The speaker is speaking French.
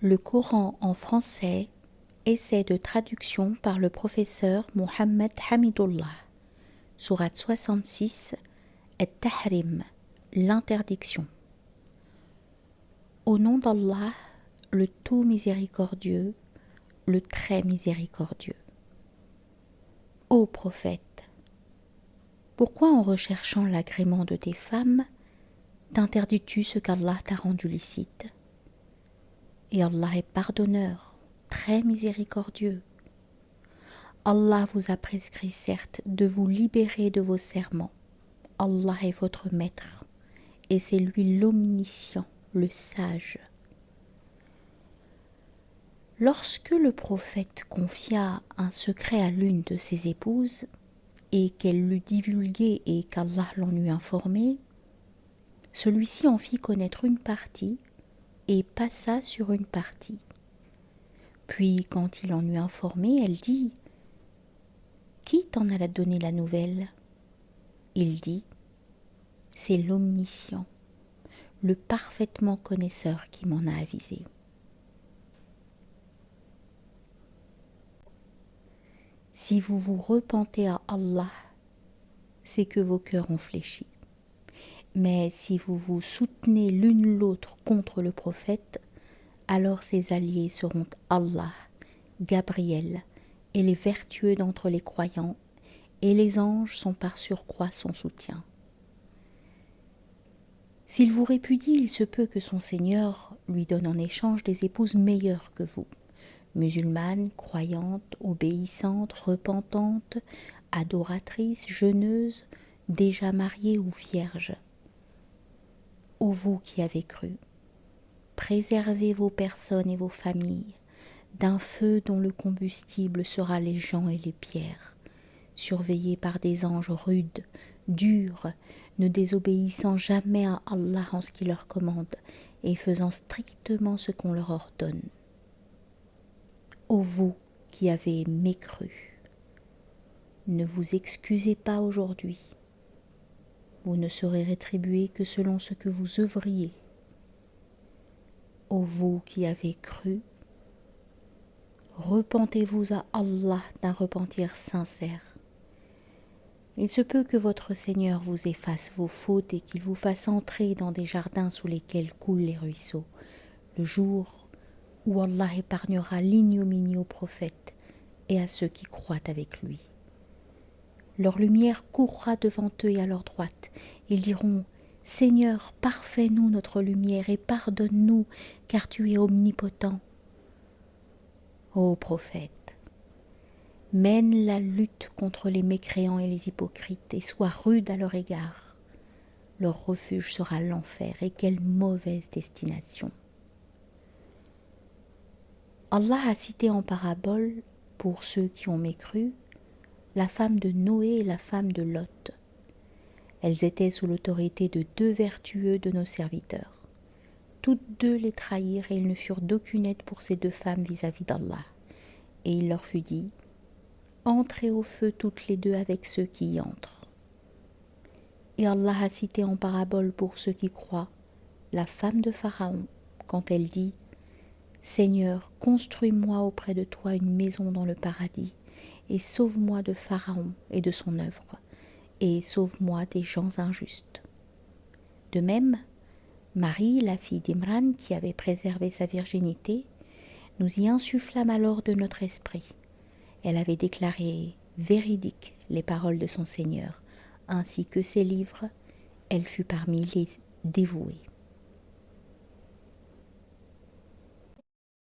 Le Coran en français, essai de traduction par le professeur Mohammed Hamidullah. Sourate 66, At-Tahrim, l'interdiction. Au nom d'Allah, le tout miséricordieux, le très miséricordieux. Ô prophète, pourquoi en recherchant l'agrément de tes femmes, t'interdis-tu ce qu'Allah t'a rendu licite? Et Allah est pardonneur, très miséricordieux. Allah vous a prescrit certes de vous libérer de vos serments. Allah est votre maître, et c'est lui l'omniscient, le sage. Lorsque le prophète confia un secret à l'une de ses épouses, et qu'elle l'eut divulgué et qu'Allah l'en eut informé, celui-ci en fit connaître une partie et passa sur une partie. Puis, quand il en eut informé, elle dit « Qui t'en a donné la nouvelle ?» Il dit « C'est l'omniscient, le parfaitement connaisseur qui m'en a avisé. » Si vous vous repentez à Allah, c'est que vos cœurs ont fléchi. Mais si vous vous soutenez l'une l'autre contre le prophète, alors ses alliés seront Allah, Gabriel et les vertueux d'entre les croyants, et les anges sont par surcroît son soutien. S'il vous répudie, il se peut que son Seigneur lui donne en échange des épouses meilleures que vous, musulmanes, croyantes, obéissantes, repentantes, adoratrices, jeûneuses, déjà mariées ou vierges. Ô vous qui avez cru, préservez vos personnes et vos familles d'un feu dont le combustible sera les gens et les pierres, surveillés par des anges rudes, durs, ne désobéissant jamais à Allah en ce qu'il leur commande et faisant strictement ce qu'on leur ordonne. Ô vous qui avez mécru, ne vous excusez pas aujourd'hui. Vous ne serez rétribués que selon ce que vous œuvriez. Ô vous qui avez cru, repentez-vous à Allah d'un repentir sincère. Il se peut que votre Seigneur vous efface vos fautes et qu'il vous fasse entrer dans des jardins sous lesquels coulent les ruisseaux, le jour où Allah épargnera l'ignominie aux prophètes et à ceux qui croient avec lui. Leur lumière courra devant eux et à leur droite. Ils diront « Seigneur, parfais-nous notre lumière et pardonne-nous, car tu es omnipotent. » Ô prophète, mène la lutte contre les mécréants et les hypocrites et sois rude à leur égard. Leur refuge sera l'enfer et quelle mauvaise destination. Allah a cité en parabole, pour ceux qui ont mécru, la femme de Noé et la femme de Lot. Elles étaient sous l'autorité de deux vertueux de nos serviteurs. Toutes deux les trahirent et ils ne furent d'aucune aide pour ces deux femmes vis-à-vis d'Allah. Et il leur fut dit, « Entrez au feu toutes les deux avec ceux qui y entrent. » Et Allah a cité en parabole pour ceux qui croient, la femme de Pharaon, quand elle dit, « Seigneur, construis-moi auprès de toi une maison dans le paradis, et sauve-moi de Pharaon et de son œuvre, et sauve-moi des gens injustes. » De même, Marie, la fille d'Imran, qui avait préservé sa virginité, nous y insufflâmes alors de notre esprit. Elle avait déclaré véridiques les paroles de son Seigneur, ainsi que ses livres, elle fut parmi les dévouées.